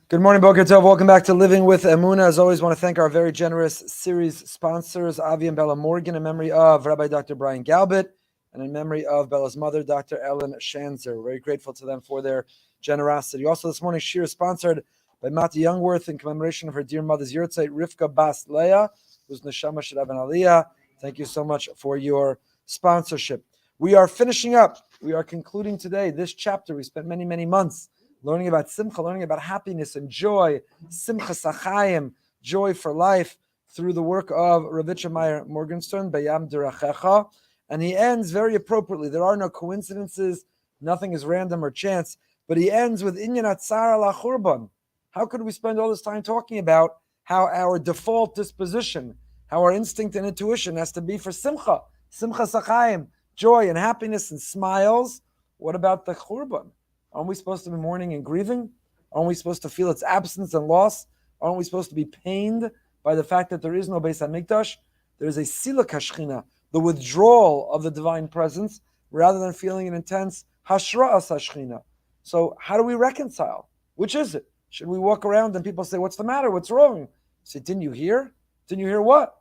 Good morning, Boker Tov. Welcome back to Living with Emunah. As always, I want to thank our very generous series sponsors, Avi and Bella Morgan, in memory of Rabbi Dr. Brian Galbit, and in memory of Bella's mother, Dr. Ellen Shanzer. We're very grateful to them for their generosity. Also, this morning, Shir is sponsored by Mati Youngworth in commemoration of her dear mother's yurtzeit, Rivka Bas Leah, who's Neshama Shirav and Aliyah. Thank you so much for your sponsorship. We are finishing up. We are concluding today this chapter. We spent many, many months learning about Simcha, learning about happiness and joy, Simcha Sachayim, joy for life, through the work of Rabbi Yitzchak Meir Morgenstern, Bayam Derachecha. And he ends very appropriately. There are no coincidences, nothing is random or chance, but he ends with Inyan Atzar la Churban. How could we spend all this time talking about how our default disposition, how our instinct and intuition has to be for Simcha, Simcha Sachayim, joy and happiness and smiles? What about the Churban? Aren't we supposed to be mourning and grieving? Aren't we supposed to feel its absence and loss? Aren't we supposed to be pained by the fact that there is no Beis HaMikdash? There is a silak hashchina, the withdrawal of the divine presence, rather than feeling an intense hashra'as hashchina. So how do we reconcile? Which is it? Should we walk around and people say, what's the matter? What's wrong? I say, didn't you hear? Didn't you hear what?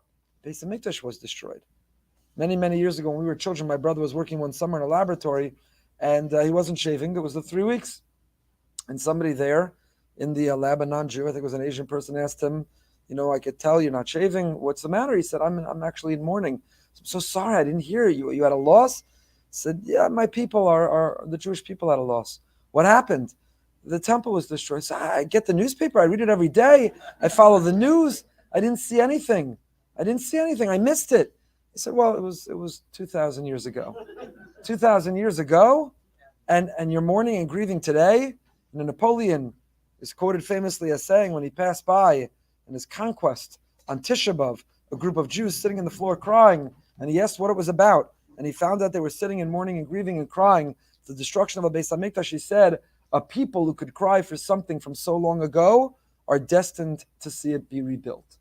Beis HaMikdash was destroyed. Many, many years ago when we were children, my brother was working one summer in a laboratory, and he wasn't shaving. It was the 3 weeks. And somebody there in the lab, a non-Jew, I think it was an Asian person, asked him, I could tell you're not shaving. What's the matter? He said, I'm actually in mourning. I'm so sorry, I didn't hear you. You had a loss? He said, yeah, my people are the Jewish people had a loss. What happened? The temple was destroyed. So I get the newspaper. I read it every day. I follow the news. I didn't see anything. I missed it. He said, well, it was 2,000 years ago. 2,000 years ago, and you're mourning and grieving today. And Napoleon is quoted famously as saying, when he passed by in his conquest on Tisha B'Av, a group of Jews sitting on the floor crying, and he asked what it was about, and he found out they were sitting and mourning and grieving and crying the destruction of a Beis HaMikdash. He said, a people who could cry for something from so long ago are destined to see it be rebuilt.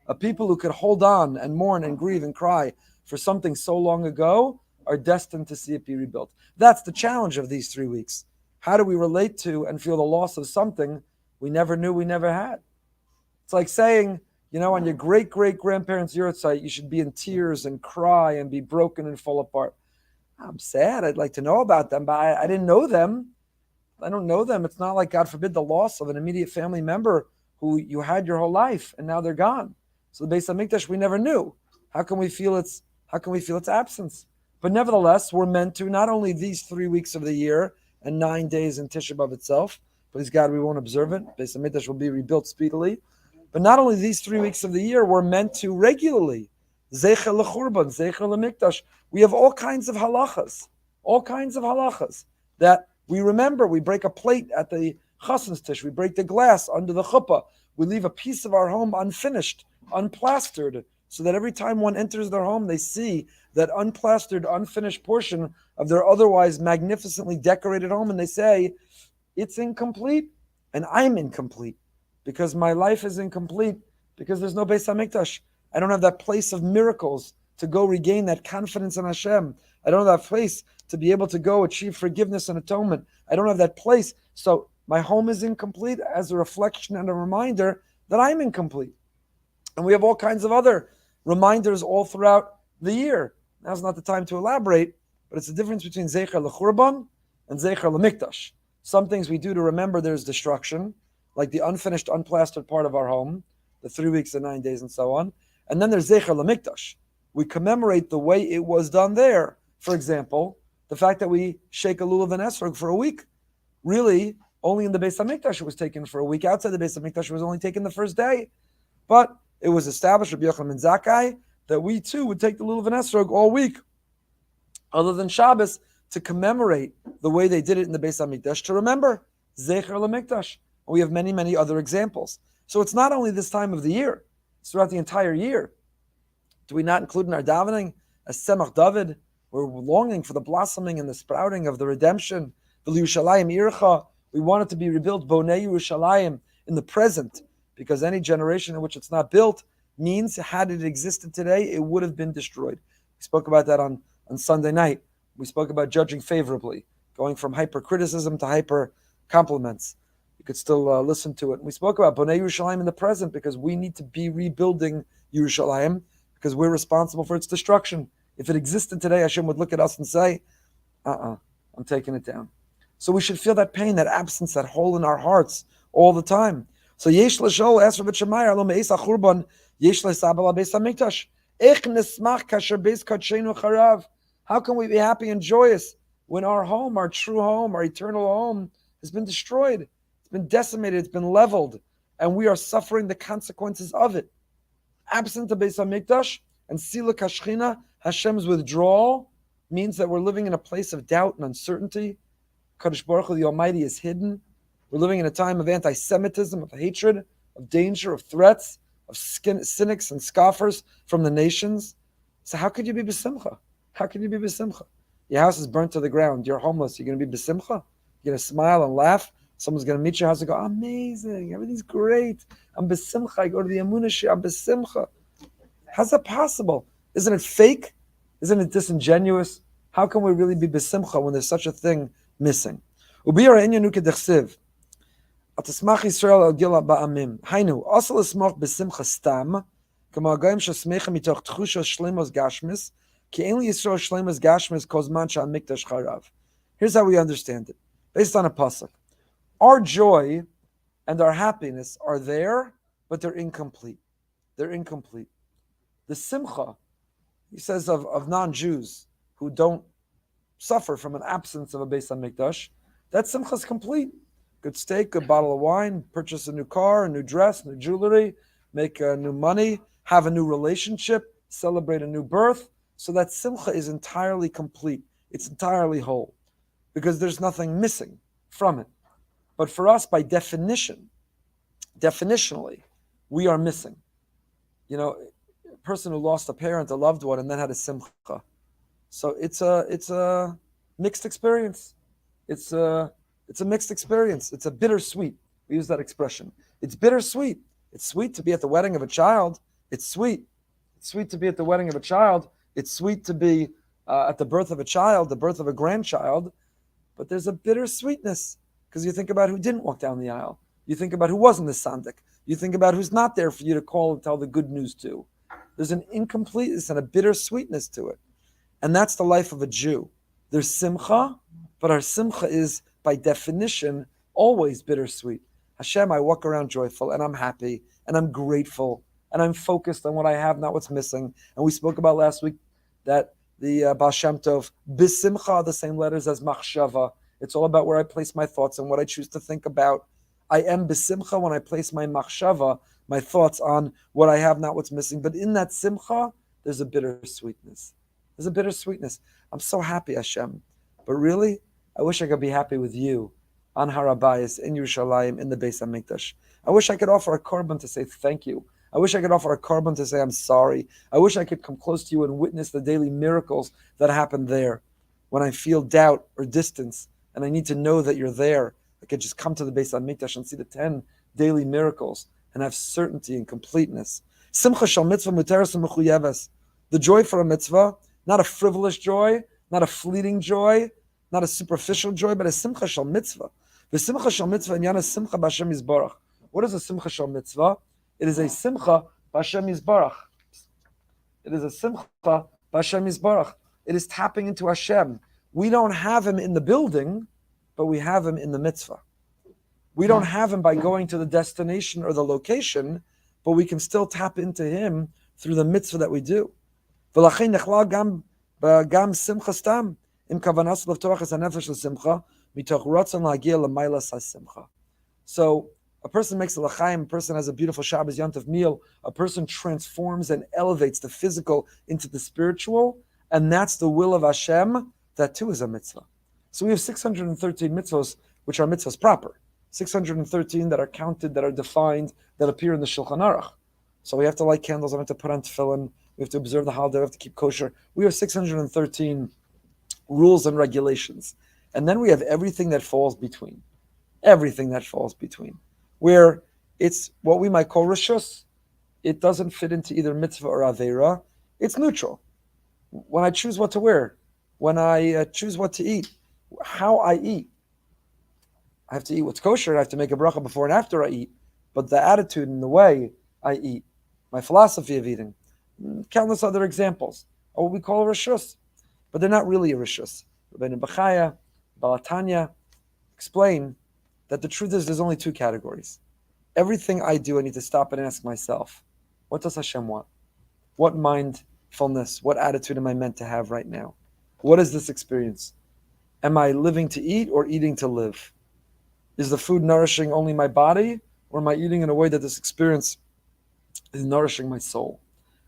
A people who could hold on and mourn and grieve and cry for something so long ago are destined to see it be rebuilt. That's the challenge of these 3 weeks. How do we relate to and feel the loss of something we never knew we never had? It's like saying, on your great-great-grandparents' yurtzeit, you should be in tears and cry and be broken and fall apart. I'm sad. I'd like to know about them, but I didn't know them. I don't know them. It's not like, God forbid, the loss of an immediate family member who you had your whole life and now they're gone. So the Beis HaMikdash we never knew. How can we feel its absence? But nevertheless, we're meant to, not only these 3 weeks of the year and 9 days in Tisha B'Av itself, please God, we won't observe it. Beis HaMikdash will be rebuilt speedily. But not only these 3 weeks of the year, we're meant to regularly, Zecher l'Churban, Zecher l'Mikdash. We have all kinds of halachas that we remember. We break a plate at the chassan's tish. We break the glass under the chuppah. We leave a piece of our home unfinished, unplastered, so that every time one enters their home, they see that unplastered, unfinished portion of their otherwise magnificently decorated home, and they say, it's incomplete, and I'm incomplete, because my life is incomplete, because there's no Beis HaMikdash. I don't have that place of miracles to go regain that confidence in Hashem. I don't have that place to be able to go achieve forgiveness and atonement. I don't have that place. So my home is incomplete as a reflection and a reminder that I'm incomplete. And we have all kinds of other reminders all throughout the year. Now's not the time to elaborate, but it's the difference between Zecher l'Churban and Zecher l'Mikdash. Some things we do to remember there's destruction, like the unfinished, unplastered part of our home, the 3 weeks and 9 days and so on. And then there's Zecher l'Mikdash. We commemorate the way it was done there. For example, the fact that we shake a lulav and esrog for a week. Really, only in the Beis HaMikdash it was taken for a week. Outside the Beis HaMikdash it was only taken the first day. But it was established, Rabbi Yochanan ben Zakkai, that we too would take the lulav and esrog all week, other than Shabbos, to commemorate the way they did it in the Beis HaMikdash, to remember Zecher l'Mikdash. We have many, many other examples. So it's not only this time of the year, it's throughout the entire year. Do we not include in our davening as Tzemach David? We're longing for the blossoming and the sprouting of the redemption. V'liyushalayim ircha. We want it to be rebuilt, Bonei Yerushalayim, in the present, because any generation in which it's not built means, had it existed today, it would have been destroyed. We spoke about that on Sunday night. We spoke about judging favorably, going from hyper-criticism to hyper-compliments. You could still listen to it. We spoke about Bonei Yerushalayim in the present because we need to be rebuilding Yerushalayim because we're responsible for its destruction. If it existed today, Hashem would look at us and say, I'm taking it down. So we should feel that pain, that absence, that hole in our hearts all the time. So Yesh L'Shol, ask Rabbi Yitzchak, Alo Me'es HaChurban, Yesh L'Sabel HaBeis HaMikdash. Ech Nismach Kasher Beis Kodshenu Charav. How can we be happy and joyous when our home, our true home, our eternal home has been destroyed? It's been decimated, it's been leveled, and we are suffering the consequences of it. Absent the Beis HaMikdash and Sila Kashchina, Hashem's withdrawal, means that we're living in a place of doubt and uncertainty. Kadosh Baruch Hu, the Almighty, is hidden. We're living in a time of anti-Semitism, of hatred, of danger, of threats, of cynics and scoffers from the nations. So how could you be besimcha? How can you be besimcha? Your house is burnt to the ground. You're homeless. You're going to be besimcha? You're going to smile and laugh? Someone's going to meet your house and go, amazing, everything's great. I'm besimcha. I go to the Emunah shir. I'm besimcha. How's that possible? Isn't it fake? Isn't it disingenuous? How can we really be besimcha when there's such a thing missing? Atasmach Yisrael al gila ba'amim. Hainu, also l'smoch besimcha stam, kama agayim shesmecha mitoch tchushos shlemos gashmis, ki ein li Yisrael shlemos gashmis kozman HaMikdash charav. Here's how we understand it, based on a pasuk. Our joy and our happiness are there, but they're incomplete. They're incomplete. The simcha, he says, of non-Jews who don't suffer from an absence of a Beis HaMikdash, that simcha is complete. Good steak, good bottle of wine, purchase a new car, a new dress, new jewelry, make new money, have a new relationship, celebrate a new birth. So that simcha is entirely complete. It's entirely whole because there's nothing missing from it. But for us, by definitionally, we are missing. You know, a person who lost a parent, a loved one, and then had a simcha. So it's a mixed experience. It's a mixed experience. It's a bittersweet. We use that expression. It's bittersweet. It's sweet to be at the wedding of a child. It's sweet. It's sweet to be at the wedding of a child. It's sweet to be at the birth of a child, the birth of a grandchild. But there's a bittersweetness because you think about who didn't walk down the aisle. You think about who wasn't the sandik. You think about who's not there for you to call and tell the good news to. There's an incompleteness and a bittersweetness to it. And that's the life of a Jew. There's simcha, but our simcha is, by definition, always bittersweet. Hashem, I walk around joyful, and I'm happy, and I'm grateful, and I'm focused on what I have, not what's missing. And we spoke about last week that the Baal Shem Tov, bisimcha are the same letters as machshava. It's all about where I place my thoughts and what I choose to think about. I am bisimcha when I place my machshava, my thoughts on what I have, not what's missing. But in that simcha, there's a bittersweetness. There's a bittersweetness. I'm so happy, Hashem. But really, I wish I could be happy with you on Har HaBayis, in Yerushalayim, in the Beis HaMikdash. I wish I could offer a Churban to say thank you. I wish I could offer a Churban to say I'm sorry. I wish I could come close to you and witness the daily miracles that happen there. When I feel doubt or distance, and I need to know that you're there, I could just come to the Beis HaMikdash and see the 10 daily miracles and have certainty and completeness. Simcha shel mitzvah muteres u'mechuyeves. The joy for a mitzvah, not a frivolous joy, not a fleeting joy, not a superficial joy, but a simcha shel mitzvah. The simcha shel mitzvah and yana simcha b'Hashem Yisbarach. What is a simcha shel mitzvah? It is a simcha b'Hashem Yisbarach. It is a simcha b'Hashem Yisbarach. It is tapping into Hashem. We don't have him in the building, but we have him in the mitzvah. We don't have him by going to the destination or the location, but we can still tap into him through the mitzvah that we do. V'lachein nechlal gam simcha stam. So a person makes a l'chaim, a person has a beautiful Shabbos Yontif meal, a person transforms and elevates the physical into the spiritual, and that's the will of Hashem. That too is a mitzvah. So we have 613 mitzvahs, which are mitzvahs proper. 613 that are counted, that are defined, that appear in the Shulchan Aruch. So we have to light candles, we have to put on tefillin, we have to observe the holiday, we have to keep kosher. We have 613 rules and regulations. And then we have everything that falls between. Everything that falls between. Where it's what we might call rishus. It doesn't fit into either mitzvah or aveira. It's neutral. When I choose what to wear, when I choose what to eat, how I eat, I have to eat what's kosher. I have to make a bracha before and after I eat. But the attitude and the way I eat, my philosophy of eating, countless other examples are what we call a rishus. But they're not really a rishus. Rabbeinu Bachaya, Balatanya explain that the truth is there's only two categories. Everything I do, I need to stop and ask myself, what does Hashem want? What mindfulness, what attitude am I meant to have right now? What is this experience? Am I living to eat or eating to live? Is the food nourishing only my body, or am I eating in a way that this experience is nourishing my soul?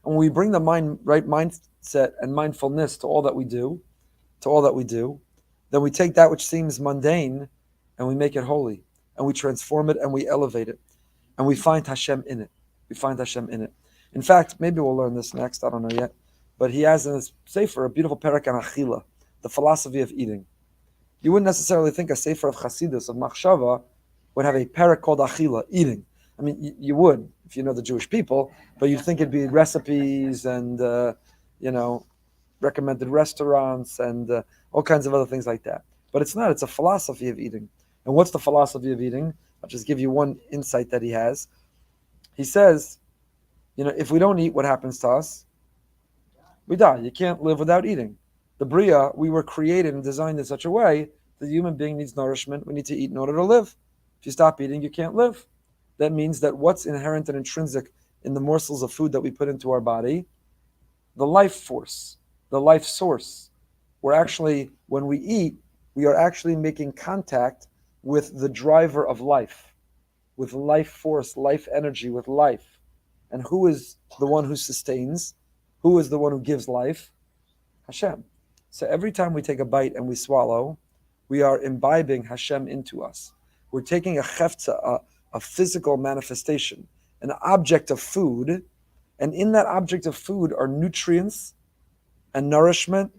And when we bring the right mindset and mindfulness to all that we do, then we take that which seems mundane and we make it holy, and we transform it and we elevate it, and we find Hashem in it. In fact, maybe we'll learn this next, I don't know yet, but he has in his sefer a beautiful parak on achila, the philosophy of eating. You wouldn't necessarily think a sefer of Chassidus, of Machshava, would have a parak called achila, eating. I mean, you would, if you know the Jewish people, but you'd think it'd be recipes and, recommended restaurants and all kinds of other things like that. But it's not, it's a philosophy of eating. And what's the philosophy of eating? I'll just give you one insight that he has. He says, if we don't eat, what happens to us? We die. You can't live without eating. The Bria, we were created and designed in such a way that the human being needs nourishment. We need to eat in order to live. If you stop eating, you can't live. That means that what's inherent and intrinsic in the morsels of food that we put into our body, the life force, the life source, when we eat, we are actually making contact with the driver of life, with life force, life energy, with life. And who is the one who sustains? Who is the one who gives life? Hashem. So every time we take a bite and we swallow, we are imbibing Hashem into us. We're taking a cheftza, a physical manifestation, an object of food, and in that object of food are nutrients and nourishment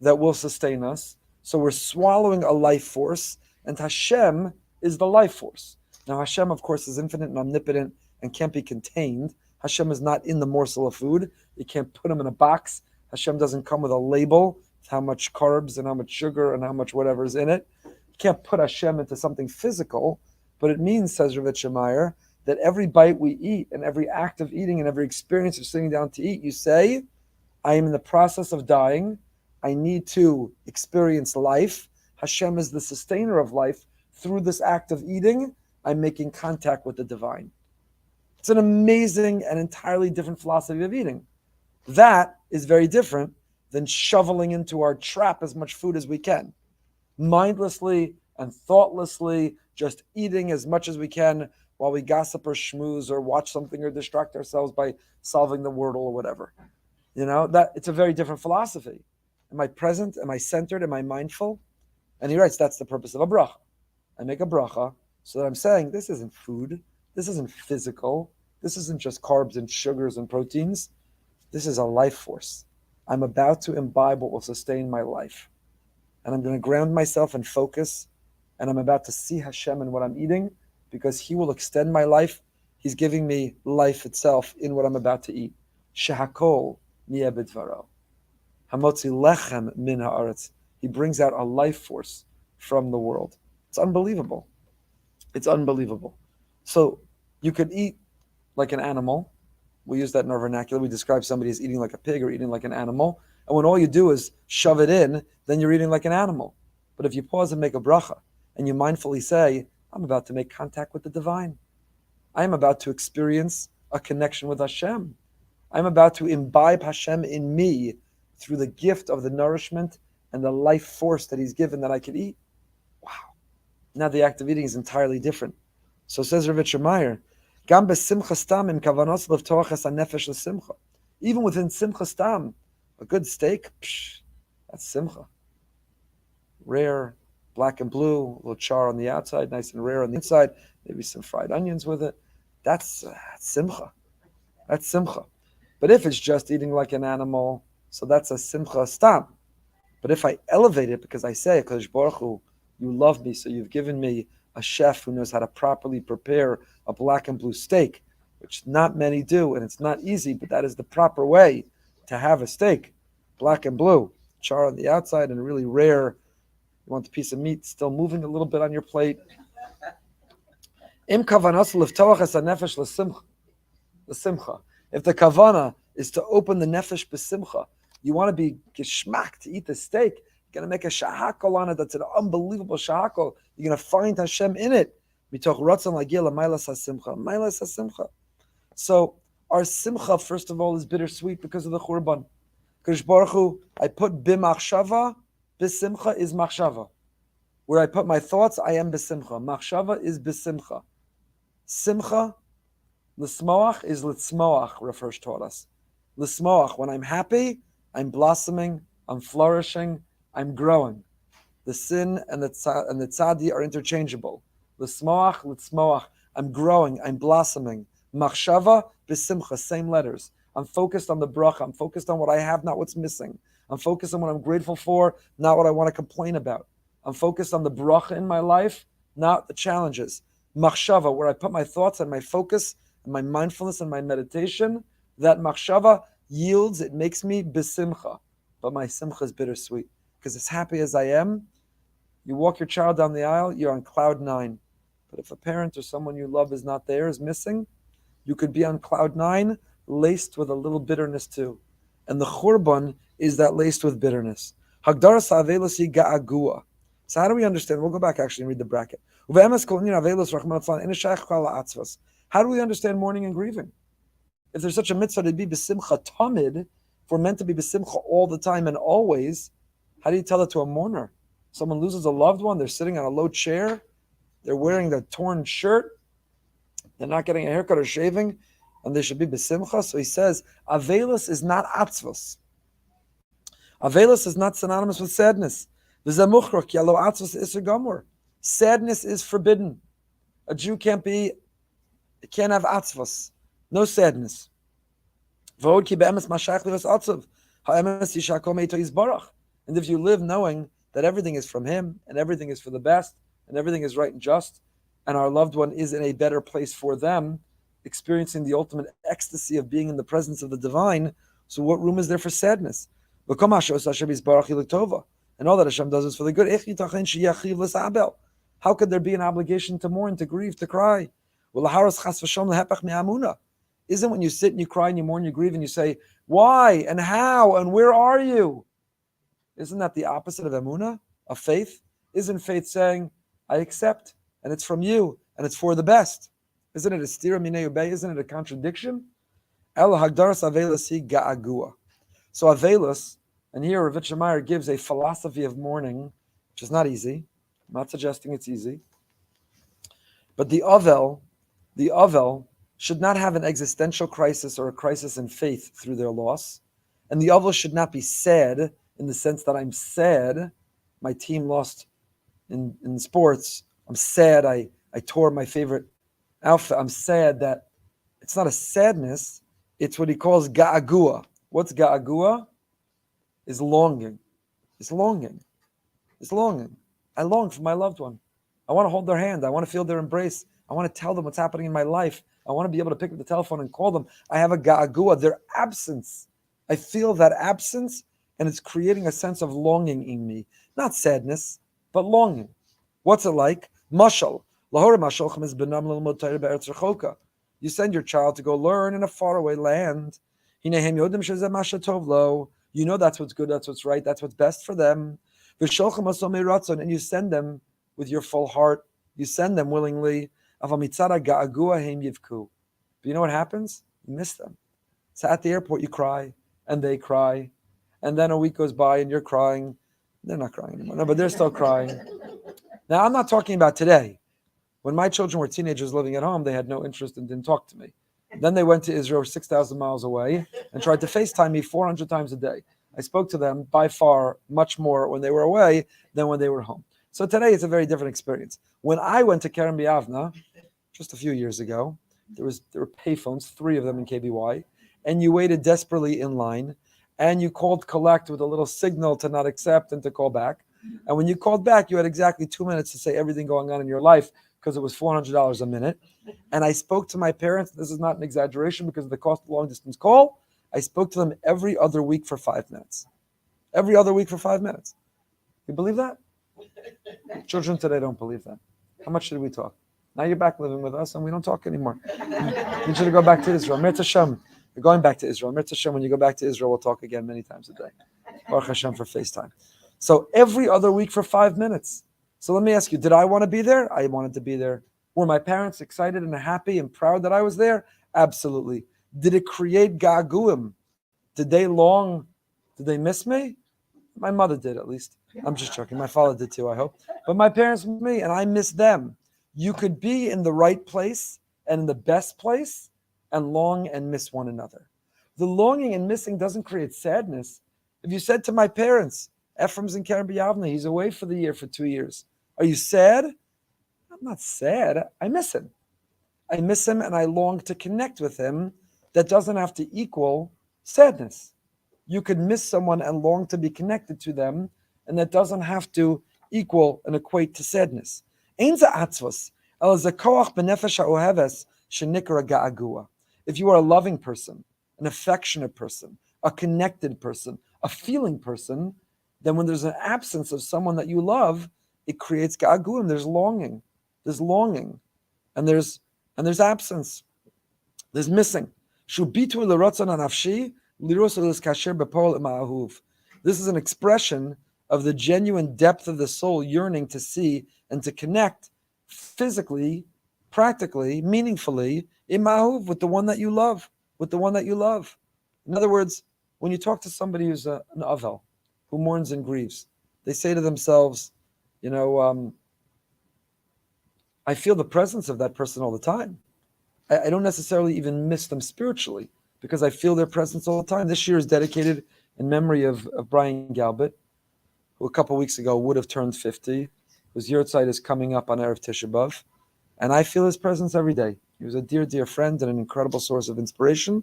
that will sustain us. So we're swallowing a life force, and Hashem is the life force. Now Hashem, of course, is infinite and omnipotent and can't be contained. Hashem is not in the morsel of food. You can't put him in a box. Hashem doesn't come with a label, how much carbs and how much sugar and how much whatever is in it. You can't put Hashem into something physical, but it means, says Rabbi Yitzchak, that every bite we eat and every act of eating and every experience of sitting down to eat, you say, I am in the process of dying. I need to experience life. Hashem is the sustainer of life. Through this act of eating, I'm making contact with the divine. It's an amazing and entirely different philosophy of eating. That is very different than shoveling into our trap as much food as we can. Mindlessly and thoughtlessly, just eating as much as we can while we gossip or schmooze or watch something or distract ourselves by solving the wordle or whatever. That it's a very different philosophy. Am I present? Am I centered? Am I mindful? And he writes, that's the purpose of a bracha. I make a bracha so that I'm saying, this isn't food. This isn't physical. This isn't just carbs and sugars and proteins. This is a life force. I'm about to imbibe what will sustain my life. And I'm going to ground myself and focus. And I'm about to see Hashem in what I'm eating because he will extend my life. He's giving me life itself in what I'm about to eat. Shehakol niyeh b'dvaro. Hamotzi lechem min haaretz. He brings out a life force from the world. It's unbelievable. It's unbelievable. So you could eat like an animal. We use that in our vernacular. We describe somebody as eating like a pig or eating like an animal. And when all you do is shove it in, then you're eating like an animal. But if you pause and make a bracha, and you mindfully say, I'm about to make contact with the divine. I am about to experience a connection with Hashem. I'm about to imbibe Hashem in me through the gift of the nourishment and the life force that he's given that I could eat. Wow. Now the act of eating is entirely different. So says Rav Yitzchak, even within Simcha Stam, a good steak, that's Simcha. Rare, black and blue, a little char on the outside, nice and rare on the inside, maybe some fried onions with it. That's Simcha. That's Simcha. But if it's just eating like an animal, so that's a Simcha Stam. But if I elevate it because I say, HaKadosh Baruch Hu, you love me, so you've given me a chef who knows how to properly prepare a black and blue steak, which not many do, and it's not easy, but that is the proper way to have a steak, black and blue, char on the outside and really rare. You want the piece of meat still moving a little bit on your plate. Im kavanas liftoach es hanefesh l'simcha. If the kavana is to open the nefesh b'simcha, you want to be geschmack to eat the steak. You're going to make a shahakol on it that's an unbelievable shahakol. You're going to find Hashem in it. Mitoch ratzon lagil mailas hasimcha. Mailas hasimcha. So our simcha, first of all, is bittersweet because of the Churban. Kadosh Baruch Hu, I put b'machshava, b'simcha is machshava. Where I put my thoughts, I am b'simcha. Machshava is b'simcha. Simcha, l'smoach is l'tzmoach, Rav Hirsch taught us. L'smoach, when I'm happy, I'm blossoming, I'm flourishing, I'm growing. The sin and the tzadi are interchangeable. L'smoach, l'tzmoach, I'm growing, I'm blossoming. Machshava, b'simcha, same letters. I'm focused on the bracha. I'm focused on what I have, not what's missing. I'm focused on what I'm grateful for, not what I want to complain about. I'm focused on the bracha in my life, not the challenges. Machshava, where I put my thoughts and my focus and my mindfulness and my meditation, that machshava yields, it makes me b'simcha. But my simcha is bittersweet. Because as happy as I am, you walk your child down the aisle, you're on cloud 9. But if a parent or someone you love is not there, is missing, you could be on cloud 9, laced with a little bitterness too. And the Churban is that laced with bitterness. Hagdara sa'avelos yi ga'agua. So how do we understand? We'll go back actually and read the bracket. How do we understand mourning and grieving? If there's such a mitzvah to be b'simcha tamid, if we're meant to be b'simcha all the time and always, how do you tell it to a mourner? Someone loses a loved one, they're sitting on a low chair, they're wearing their torn shirt, they're not getting a haircut or shaving, and they should be b'simcha. So he says, Avelis is not atzvos. Avelis is not synonymous with sadness. Sadness is forbidden. A Jew can't have atzvos. No sadness. And if you live knowing that everything is from Him, and everything is for the best, and everything is right and just, and our loved one is in a better place for them, experiencing the ultimate ecstasy of being in the presence of the divine, so what room is there for sadness? And all that Hashem does is for the good. How could there be an obligation to mourn, to grieve, to cry? Isn't when you sit and you cry and you mourn, you grieve, and you say, why and how and where are you? Isn't that the opposite of Emunah, of faith? Isn't faith saying, I accept, and it's from you, and it's for the best? Isn't it a stira minei ubei? Isn't it a contradiction? So Avelis, and here Rav Yitzchak gives a philosophy of mourning, which is not easy. I'm not suggesting it's easy. But the Avel should not have an existential crisis or a crisis in faith through their loss. And the Avel should not be sad in the sense that I'm sad. My team lost in sports. I'm sad I tore my favorite outfit. I'm sad that it's not a sadness. It's what he calls ga'agua. What's ga'agua? Is longing. It's longing. It's longing. I long for my loved one. I want to hold their hand. I want to feel their embrace. I want to tell them what's happening in my life. I want to be able to pick up the telephone and call them. I have a ga'agua, their absence. I feel that absence, and it's creating a sense of longing in me. Not sadness, but longing. What's it like? Mashal. You send your child to go learn in a faraway land. You know that's what's good, that's what's right, that's what's best for them. And you send them with your full heart. You send them willingly. But you know what happens? You miss them. So at the airport you cry, and they cry. And then a week goes by and you're crying. They're not crying anymore. No, but they're still crying. Now, I'm not talking about today. When my children were teenagers living at home, they had no interest and didn't talk to me. Then they went to Israel 6,000 miles away and tried to FaceTime me 400 times a day. I spoke to them by far much more when they were away than when they were home. So today it's a very different experience. When I went to Kerem B'Yavna just a few years ago, there were payphones, 3 of them in KBY, and you waited desperately in line, and you called collect with a little signal to not accept and to call back. And when you called back, you had exactly 2 minutes to say everything going on in your life because it was $400 a minute. And I spoke to my parents. This is not an exaggeration because of the cost of long distance call. I spoke to them every other week for 5 minutes. Every other week for 5 minutes. You believe that? Children today don't believe that. How much did we talk? Now you're back living with us and we don't talk anymore. You should go back to Israel. Mir Hashem. You're going back to Israel. Mir Hashem, when you go back to Israel, we'll talk again many times a day. Baruch Hashem for FaceTime. So every other week for 5 minutes. So let me ask you, did I want to be there? I wanted to be there. Were my parents excited and happy and proud that I was there? Absolutely. Did it create gaguim? Did they long? Did they miss me? My mother did, at least. I'm just joking. My father did too, I hope. But my parents missed me, and I miss them. You could be in the right place and in the best place and long and miss one another. The longing and missing doesn't create sadness. If you said to my parents, Efrem's in Keren B'Yavne, he's away for the year for 2 years. Are you sad? I'm not sad. I miss him. I miss him and I long to connect with him. That doesn't have to equal sadness. You could miss someone and long to be connected to them, and that doesn't have to equal and equate to sadness. If you are a loving person, an affectionate person, a connected person, a feeling person, then when there's an absence of someone that you love, it creates ga'aguim. There's longing, and there's absence, there's missing. This is an expression of the genuine depth of the soul yearning to see and to connect physically, practically, meaningfully, imahuv, with the one that you love, In other words, when you talk to somebody who's an avel, who mourns and grieves, they say to themselves, I feel the presence of that person all the time. I don't necessarily even miss them spiritually because I feel their presence all the time. This year is dedicated in memory of Brian Galbert, who a couple of weeks ago would have turned 50, whose yahrzeit is coming up on Erev Tisha B'Av, and I feel his presence every day. He was a dear, dear friend and an incredible source of inspiration.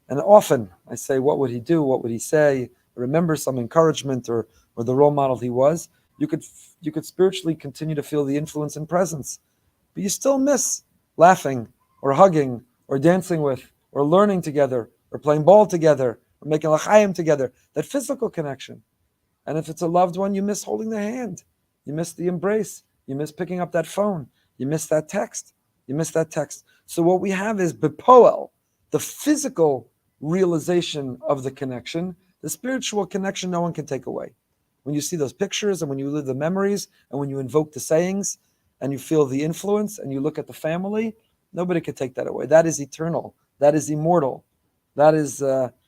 And often I say, what would he do? What would he say? Remember some encouragement or the role model he was. You could spiritually continue to feel the influence and presence, but you still miss laughing or hugging or dancing with or learning together or playing ball together or making l'chaim together, that physical connection. And if it's a loved one, you miss holding their hand. You miss the embrace. You miss picking up that phone. You miss that text. So what we have is bepoel, the physical realization of the connection. The spiritual connection no one can take away. When you see those pictures and when you live the memories and when you invoke the sayings and you feel the influence and you look at the family, nobody can take that away. That is eternal. That is immortal. That is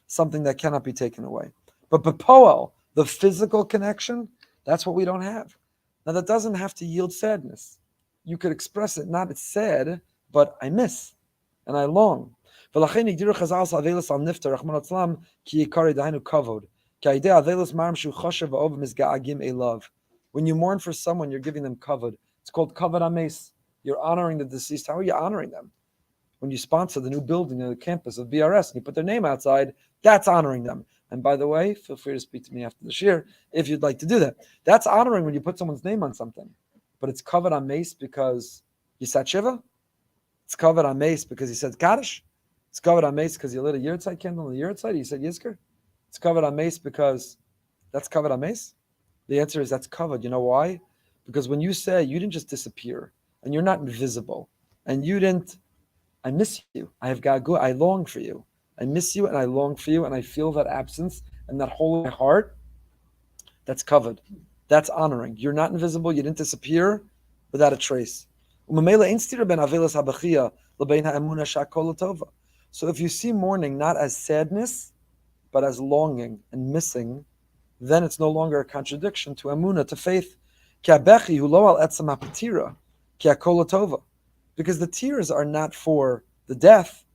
something that cannot be taken away. But bepoel, the physical connection, that's what we don't have. Now that doesn't have to yield sadness. You could express it, not it's sad, but I miss and I long. When you mourn for someone, you're giving them kavod. It's called kavod ames. You're honoring the deceased. How are you honoring them? When you sponsor the new building on the campus of BRS and you put their name outside, that's honoring them. And by the way, feel free to speak to me after the shir if you'd like to do that. That's honoring when you put someone's name on something. But it's kavod ames because you sat shiva. It's kavod ames because you said kaddish. It's kavod ames because you lit a yahrzeit candle on the yahrzeit. You said yizkor. It's kavod ames because that's kavod ames. The answer is that's kavod. You know why? Because when you say you didn't just disappear and you're not invisible and you didn't, I miss you. I have gagu. I long for you. I miss you and I long for you and I feel that absence and that hole in my heart. That's kavod. That's honoring. You're not invisible. You didn't disappear without a trace. So if you see mourning not as sadness, but as longing and missing, then it's no longer a contradiction to Emunah, to faith. Because the tears are not for the death,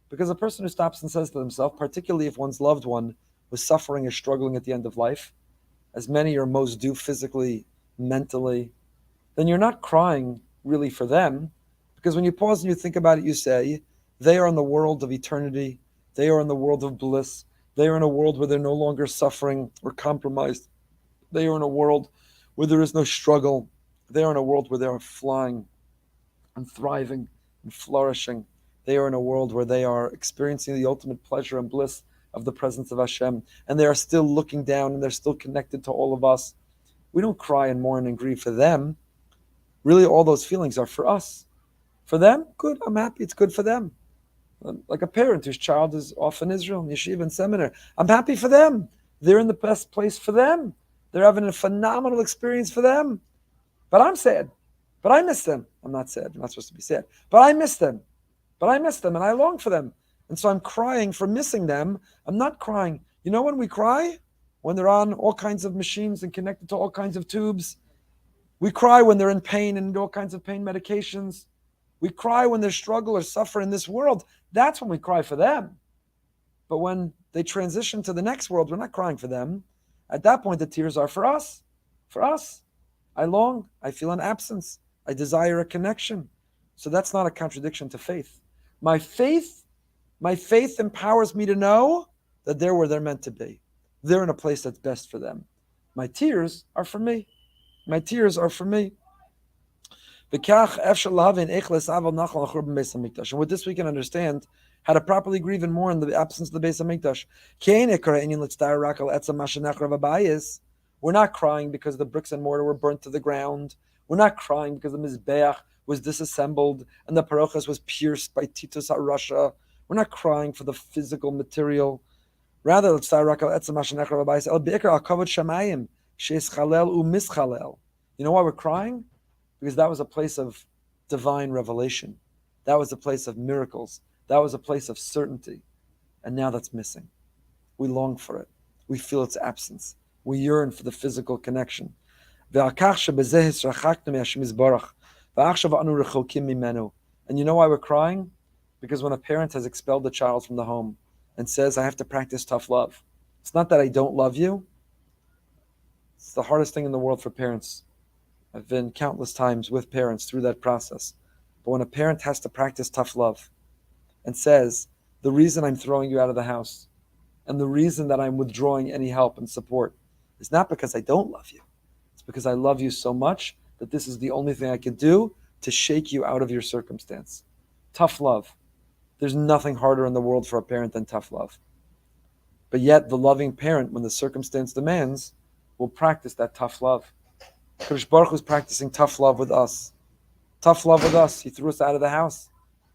because a person who stops and says to themselves, particularly if one's loved one was suffering or struggling at the end of life, as many or most do physically, mentally, then you're not crying really for them, because when you pause and you think about it, you say, they are in the world of eternity, they are in the world of bliss, they are in a world where they're no longer suffering or compromised, they are in a world where there is no struggle, they are in a world where they are flying and thriving and flourishing, they are in a world where they are experiencing the ultimate pleasure and bliss of the presence of Hashem, and they are still looking down and they're still connected to all of us. We don't cry and mourn and grieve for them. Really, all those feelings are for us. For them, good, I'm happy, it's good for them. Like a parent whose child is off in Israel, in yeshiva and seminar. I'm happy for them. They're in the best place for them. They're having a phenomenal experience for them. But I'm sad. But I miss them. I'm not sad. I'm not supposed to be sad. But I miss them. But I miss them and I long for them. And so I'm crying for missing them. I'm not crying. You know when we cry? When they're on all kinds of machines and connected to all kinds of tubes. We cry when they're in pain and all kinds of pain medications. We cry when they struggle or suffer in this world. That's when we cry for them. But when they transition to the next world, we're not crying for them. At that point, the tears are for us. For us. I long. I feel an absence. I desire a connection. So that's not a contradiction to faith. My faith empowers me to know that they're where they're meant to be. They're in a place that's best for them. My tears are for me. My tears are for me. And with this we can understand how to properly grieve and mourn the absence of the Beis HaMikdash. We're not crying because the bricks and mortar were burnt to the ground. We're not crying because the Mizbeach was disassembled and the Parochas was pierced by Titus HaRasha. We're not crying for the physical material. Rather, you know why we're crying? Because that was a place of divine revelation. That was a place of miracles. That was a place of certainty. And now that's missing. We long for it. We feel its absence. We yearn for the physical connection. And you know why we're crying? Because when a parent has expelled the child from the home and says, I have to practice tough love. It's not that I don't love you. It's the hardest thing in the world for parents. I've been countless times with parents through that process. But when a parent has to practice tough love and says, the reason I'm throwing you out of the house and the reason that I'm withdrawing any help and support is not because I don't love you. It's because I love you so much that this is the only thing I could do to shake you out of your circumstance. Tough love. There's nothing harder in the world for a parent than tough love. But yet the loving parent, when the circumstance demands, will practice that tough love. Kadosh Baruch Hu is practicing tough love with us. Tough love with us. He threw us out of the house.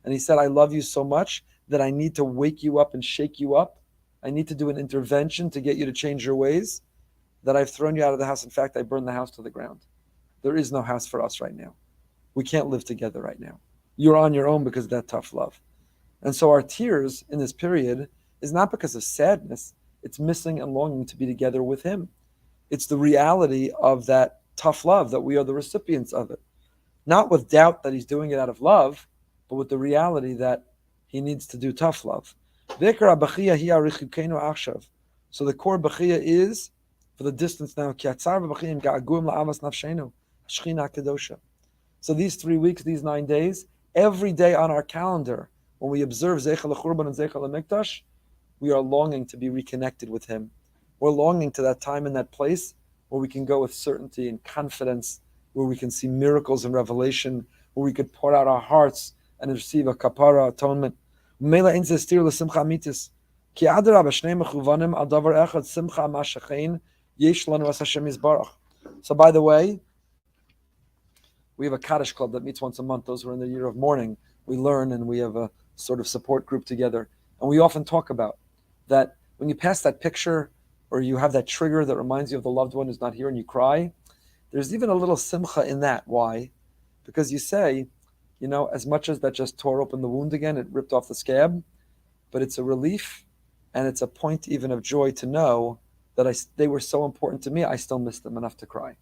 And he said, I love you so much that I need to wake you up and shake you up. I need to do an intervention to get you to change your ways, that I've thrown you out of the house. In fact, I burned the house to the ground. There is no house for us right now. We can't live together right now. You're on your own because of that tough love. And so our tears in this period is not because of sadness. It's missing and longing to be together with him. It's the reality of that tough love, that we are the recipients of it. Not with doubt that he's doing it out of love, but with the reality that he needs to do tough love. So the core bachia is, for the distance now, so these 3 weeks, these 9 days, every day on our calendar, when we observe Churban and HaMikdash, we are longing to be reconnected with him. We're longing to that time and that place where we can go with certainty and confidence, where we can see miracles and revelation, where we could pour out our hearts and receive a kapara atonement. So by the way, we have a Kaddish club that meets once a month. Those who are in the year of mourning, we learn and we have a sort of support group together. And we often talk about that when you pass that picture or you have that trigger that reminds you of the loved one who's not here and you cry, there's even a little simcha in that. Why? Because you say, you know, as much as that just tore open the wound again, it ripped off the scab, but it's a relief and it's a point even of joy to know that they were so important to me, I still miss them enough to cry.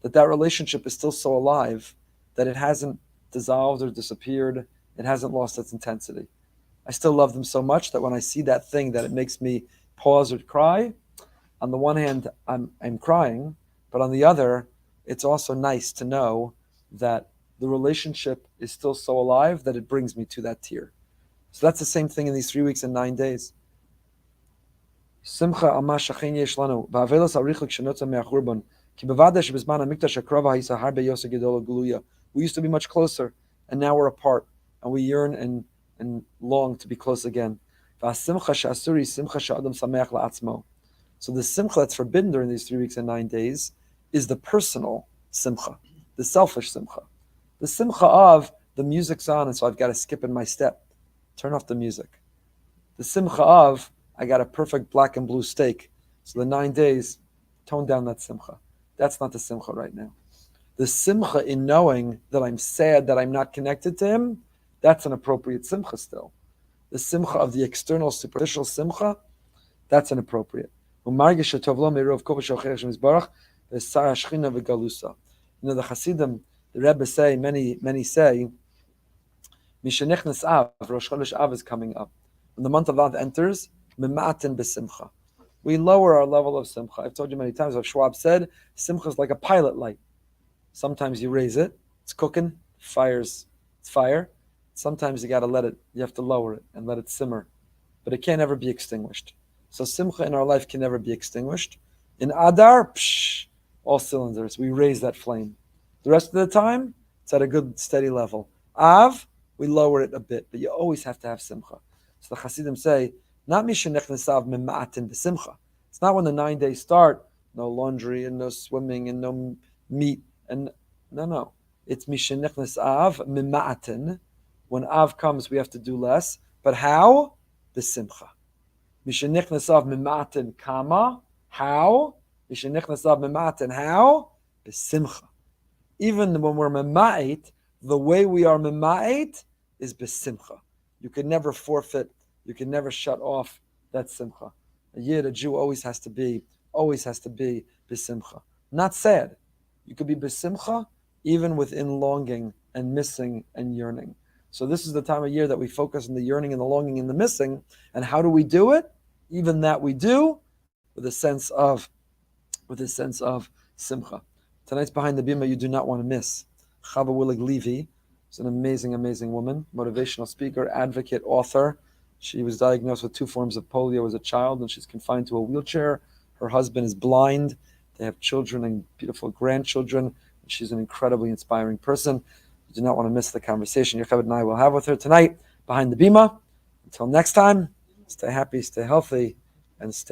That relationship is still so alive that it hasn't dissolved or disappeared. It hasn't lost its intensity. I still love them so much that when I see that thing that it makes me pause or cry, on the one hand, I'm crying, but on the other, it's also nice to know that the relationship is still so alive that it brings me to that tear. So that's the same thing in these 3 weeks and 9 days. Simcha ama shachin yesh lanu, ba'avelos arichlik shenotza me'achurban, ki bevadeh shebizman HaMikdash hakrova ha'isa harbe yoseh gedol guluya. We used to be much closer, and now we're apart, and we yearn and long to be close again. V'asimcha she'asuri simcha she'adam sameach la'atzmo. So the simcha that's forbidden during these 3 weeks and 9 days is the personal simcha, the selfish simcha. The simcha of the music's on, and so I've got to skip in my step. Turn off the music. The simcha of I got a perfect black and blue steak. So the 9 days, tone down that simcha. That's not the simcha right now. The simcha in knowing that I'm sad that I'm not connected to him, that's an appropriate simcha still. The simcha of the external, superficial simcha, that's inappropriate. You know, the Hasidim, the Rebbe say, many say, Mishenichnas Av, Rosh Chodesh Av is coming up. When the month of Av enters, Mimatin b'simcha. We lower our level of simcha. I've told you many times, as Schwab said, simcha is like a pilot light. Sometimes you raise it, it's cooking, it's fire. Sometimes you have to lower it and let it simmer. But it can't ever be extinguished. So simcha in our life can never be extinguished. In Adar, all cylinders, we raise that flame. The rest of the time, it's at a good steady level. Av, we lower it a bit, but you always have to have simcha. So the Hasidim say, not mishenechnesav mima'atin b'simcha. It's not when the 9 days start, no laundry and no swimming and no meat and no. It's mishenechnesav mima'atin. When Av comes, we have to do less. But how? B'simcha. Mishenechnesav mima'atin kama. How? Mishenechnesav mima'atin how? B'simcha. Even when we're mema'it, the way we are mema'it is b'simcha. You can never forfeit. You can never shut off that simcha. A Jew always has to be b'simcha. Not sad. You could be b'simcha even within longing and missing and yearning. So this is the time of year that we focus on the yearning and the longing and the missing. And how do we do it? Even that we do with a sense of simcha. Tonight's Behind the Bima you do not want to miss. Chava Willig Levy is an amazing, amazing woman, motivational speaker, advocate, author. She was diagnosed with 2 forms of polio as a child, and she's confined to a wheelchair. Her husband is blind. They have children and beautiful grandchildren. She's an incredibly inspiring person. You do not want to miss the conversation Yocheved and I will have with her tonight, Behind the Bima. Until next time, stay happy, stay healthy, and stay